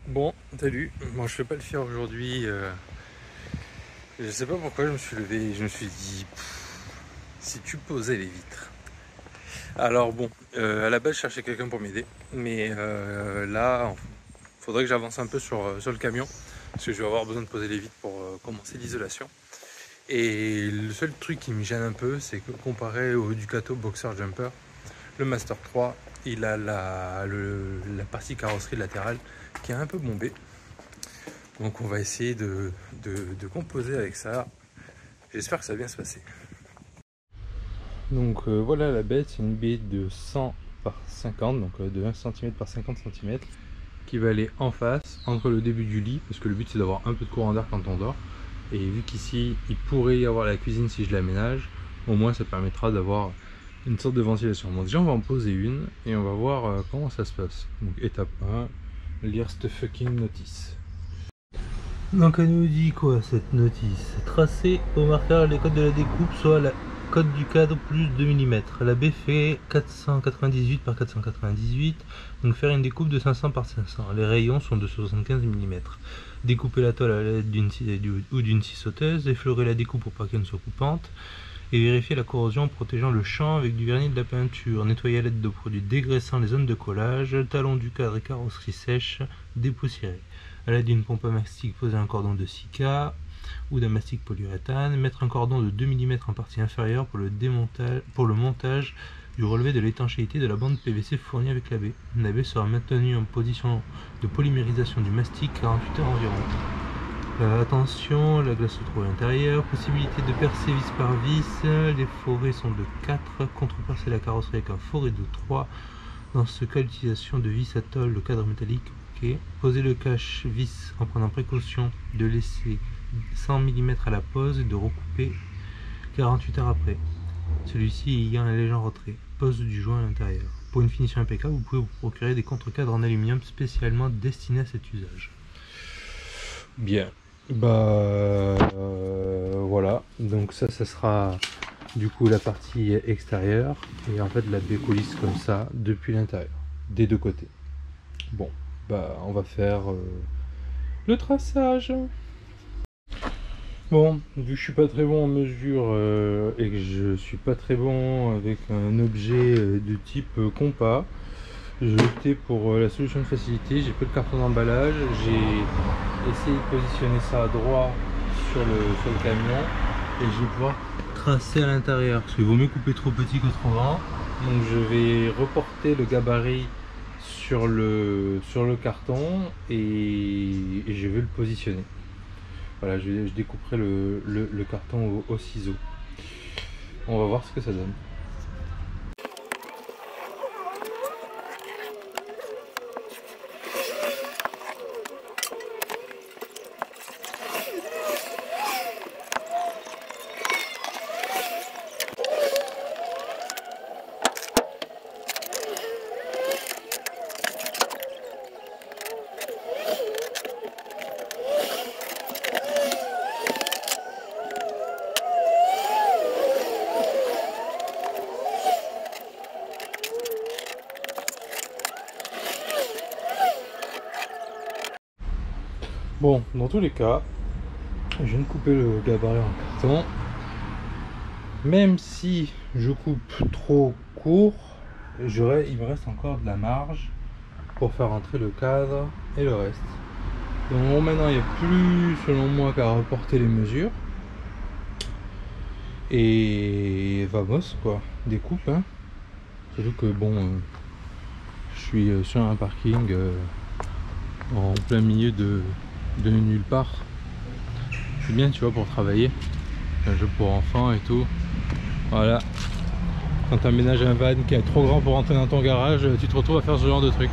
Bon, salut. Moi, je vais pas le faire aujourd'hui. Je sais pas pourquoi je me suis levé et je me suis dit, si tu posais les vitres. Alors bon, à la base, je cherchais quelqu'un pour m'aider, mais là, faudrait que j'avance un peu sur le camion parce que je vais avoir besoin de poser les vitres pour commencer l'isolation. Et le seul truc qui me gêne un peu, c'est que comparé au Ducato Boxer Jumper, le Master 3, il a la partie carrosserie latérale qui est un peu bombée. Donc on va essayer de composer avec ça. J'espère que ça va bien se passer. Donc voilà la bête, c'est une baie de 100 par 50, donc de 1 cm par 50 cm, qui va aller en face, entre le début du lit, parce que le but c'est d'avoir un peu de courant d'air quand on dort. Et vu qu'ici il pourrait y avoir la cuisine si je l'aménage, au moins ça permettra d'avoir une sorte de ventilation. Bon, déjà on va en poser une et on va voir comment ça se passe. Donc étape 1, lire cette fucking notice. Donc elle nous dit quoi cette notice? Tracer au marqueur les codes de la découpe, soit la code du cadre plus 2 mm. La baie fait 498 par 498, donc faire une découpe de 500 par 500. Les rayons sont de 75 mm. Découper la tôle à l'aide d'une scie ou d'une scie sauteuse, effleurer la découpe pour pas qu'elle ne soit coupante, et vérifier la corrosion en protégeant le champ avec du vernis et de la peinture. Nettoyer à l'aide de produits dégraissant les zones de collage, talons du cadre et carrosserie sèche, dépoussiérer. À l'aide d'une pompe à mastic, poser un cordon de 6K ou d'un mastic polyuréthane, mettre un cordon de 2 mm en partie inférieure pour le montage du relevé de l'étanchéité de la bande PVC fournie avec la baie. La baie sera maintenue en position de polymérisation du mastic 48 heures environ. Attention, la glace se trouve à l'intérieur, possibilité de percer vis par vis, les forets sont de 4, contre-percer la carrosserie avec un foret de 3, dans ce cas l'utilisation de vis à tôle, le cadre métallique. Poser le cache-vis en prenant précaution de laisser 100 mm à la pose et de recouper 48 heures après. Celui-ci ayant un léger retrait. Pose du joint à l'intérieur. Pour une finition impeccable, vous pouvez vous procurer des contre-cadres en aluminium spécialement destinés à cet usage. Bien. Voilà. Donc ça sera du coup la partie extérieure. Et en fait la baie coulisse comme ça depuis l'intérieur. Des deux côtés. Bon. On va faire le traçage. Bon, vu que je suis pas très bon en mesure et que je suis pas très bon avec un objet de type compas, j'ai opté pour la solution de facilité. J'ai pris le carton d'emballage, j'ai essayé de positionner ça à droit sur le camion et je vais pouvoir tracer à l'intérieur parce qu'il vaut mieux couper trop petit que trop grand. Donc je vais reporter le gabarit sur le carton et je vais le positionner. Voilà, je découperai le carton au ciseau. On va voir ce que ça donne. Bon, dans tous les cas, je viens de couper le gabarit en carton. Même si je coupe trop court, il me reste encore de la marge pour faire entrer le cadre et le reste. Donc bon, maintenant il n'y a plus selon moi qu'à reporter les mesures. Et vamos quoi, découpe hein. Surtout que bon, je suis sur un parking en plein milieu de nulle part. C'est bien tu vois pour travailler. Un jeu pour enfants et tout. Voilà. Quand tu aménages un van qui est trop grand pour rentrer dans ton garage, tu te retrouves à faire ce genre de truc.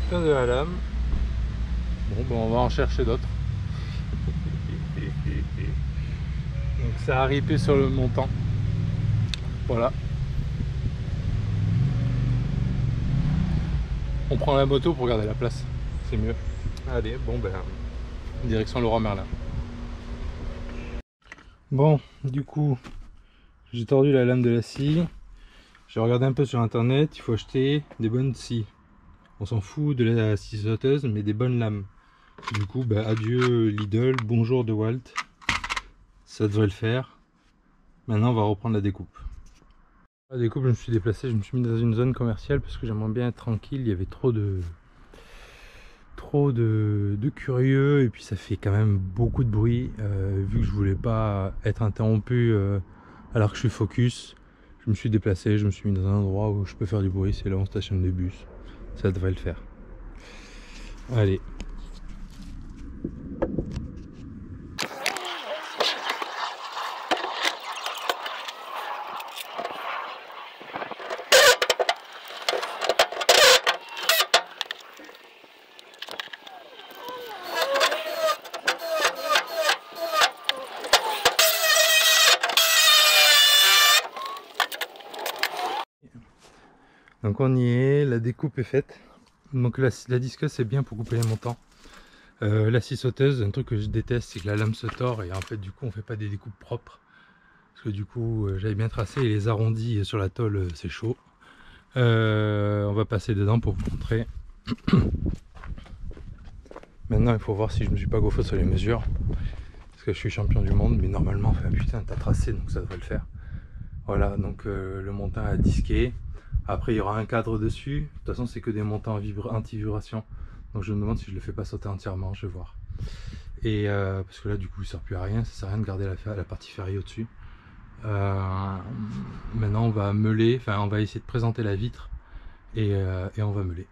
Fin de la lame. Bon, ben on va en chercher d'autres. Donc ça a ripé sur le montant. Voilà. On prend la moto pour garder la place. C'est mieux. Allez, bon ben, direction Leroy Merlin. Bon, du coup, j'ai tordu la lame de la scie. J'ai regardé un peu sur internet, il faut acheter des bonnes scies. On s'en fout de la scie sauteuse, mais des bonnes lames. Du coup, bah, adieu Lidl, bonjour DeWalt. Ça devrait le faire. Maintenant, on va reprendre la découpe. La découpe, je me suis déplacé, je me suis mis dans une zone commerciale parce que j'aimerais bien être tranquille. Il y avait trop de curieux et puis ça fait quand même beaucoup de bruit. Vu que je voulais pas être interrompu alors que je suis focus, je me suis déplacé, je me suis mis dans un endroit où je peux faire du bruit. C'est là où on stationne des bus. Ça devrait le faire. Allez. Donc on y est, la découpe est faite. Donc la disqueuse c'est bien pour couper les montants. La scie sauteuse, un truc que je déteste, c'est que la lame se tord et en fait du coup on fait pas des découpes propres. Parce que du coup j'avais bien tracé et les arrondis sur la tôle c'est chaud. On va passer dedans pour vous montrer. Maintenant il faut voir si je me suis pas gaufré sur les mesures. Parce que je suis champion du monde, mais normalement, enfin putain t'as tracé donc ça devrait le faire. Voilà, donc le montant à disquer. Après il y aura un cadre dessus. De toute façon c'est que des montants anti-vibration. Donc je me demande si je le fais pas sauter entièrement, je vais voir. Et parce que là du coup il sert plus à rien, ça sert à rien de garder la partie ferrée au-dessus. Maintenant on va meuler, enfin on va essayer de présenter la vitre et on va meuler.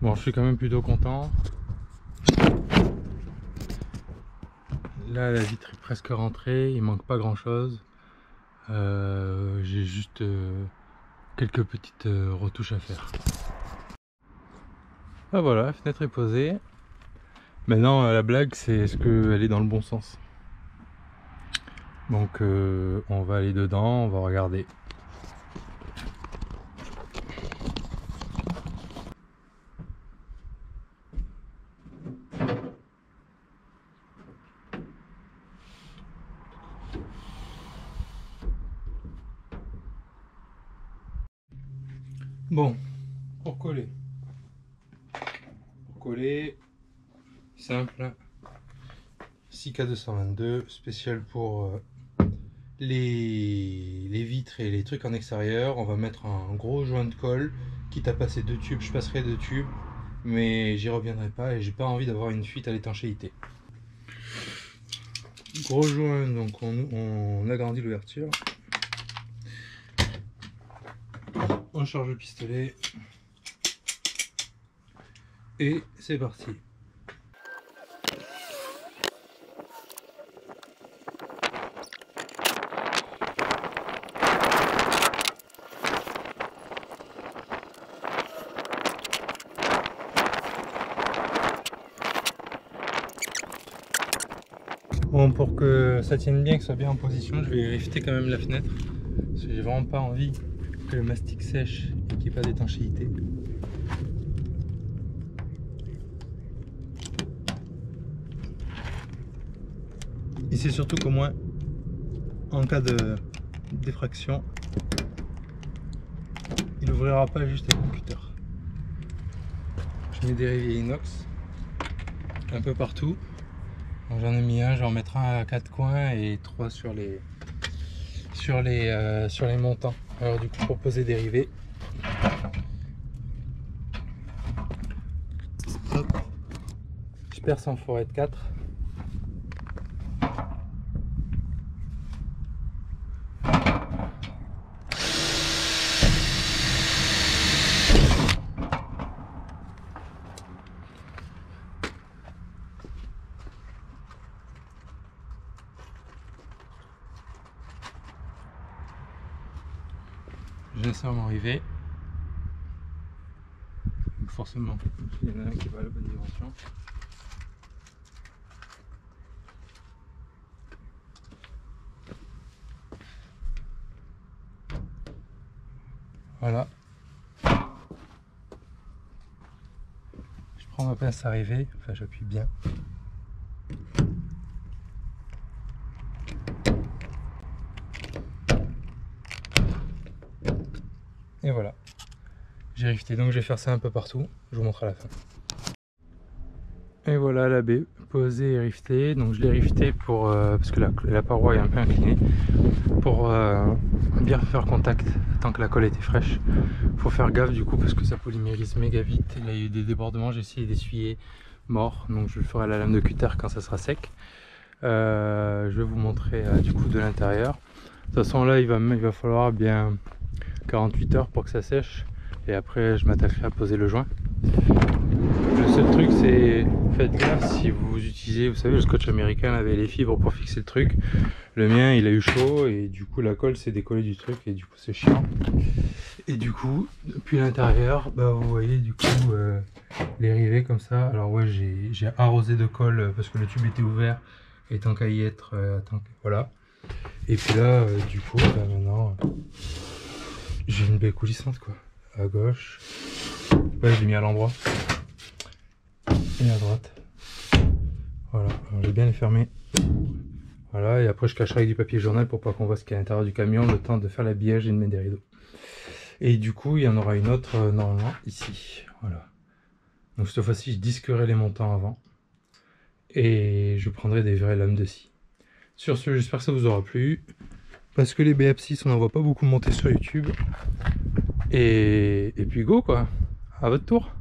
Bon, je suis quand même plutôt content. Là la vitre est presque rentrée, il manque pas grand chose. J'ai juste quelques petites retouches à faire. Ah voilà, la fenêtre est posée. Maintenant la blague c'est est-ce qu'elle est dans le bon sens. Donc on va aller dedans, on va regarder. Bon, pour coller, simple, 6K222, spécial pour les vitres et les trucs en extérieur. On va mettre un gros joint de colle, quitte à passer 2 tubes, je passerai 2 tubes, mais j'y reviendrai pas et j'ai pas envie d'avoir une fuite à l'étanchéité. Gros joint, donc on agrandit l'ouverture. On charge le pistolet et c'est parti. Bon, pour que ça tienne bien, que ça soit bien en position, je vais lifter quand même la fenêtre parce que j'ai vraiment pas envie que le mastic sèche et qu'il n'y ait pas d'étanchéité. Et c'est surtout qu'au moins, en cas de défraction, il n'ouvrira pas juste avec mon cutter. Je mets des rayés inox un peu partout. J'en ai mis un, je vais en mettre un à 4 coins et 3 sur les montants. Alors du coup pour poser des rivets, hop, je perce en forêt de 4. serrement rivé. Donc forcément, il y en a un qui va à la bonne dimension. Voilà. Je prends ma pince à rivet, enfin j'appuie bien. Et voilà. J'ai riveté, donc je vais faire ça un peu partout. Je vous montre à la fin. Et voilà la baie posée et rivetée. Donc je l'ai rivetée pour parce que la paroi est un peu inclinée, pour bien faire contact tant que la colle était fraîche. Faut faire gaffe du coup parce que ça polymérise méga vite. Et là il y a eu des débordements, j'ai essayé d'essuyer, mort. Donc je le ferai à la lame de cutter quand ça sera sec. Je vais vous montrer du coup de l'intérieur. De toute façon là il va falloir bien 48 heures pour que ça sèche. Et après je m'attaquerai à poser le joint. Le seul truc c'est, faites gaffe si vous utilisez, vous savez le scotch américain avait les fibres pour fixer le truc. Le mien il a eu chaud et du coup la colle s'est décollée du truc et du coup c'est chiant. Et du coup depuis l'intérieur, bah, vous voyez du coup les rivets comme ça. Alors ouais j'ai arrosé de colle parce que le tube était ouvert et tant qu'à y être, voilà. Et puis là du coup bah, maintenant j'ai une baie coulissante quoi. À gauche, ouais j'ai mis à l'endroit. Et à droite. Voilà, j'ai bien les fermé. Voilà, et après je cacherai avec du papier journal pour pas qu'on voit ce qu'il y a à l'intérieur du camion, le temps de faire l'habillage et de mettre des rideaux. Et du coup, il y en aura une autre normalement ici. Voilà. Donc cette fois-ci, je disquerai les montants avant. Et je prendrai des vraies lames de scie. Sur ce, j'espère que ça vous aura plu. Parce que les BF6, on n'en voit pas beaucoup monter sur YouTube. Et puis go quoi, à votre tour.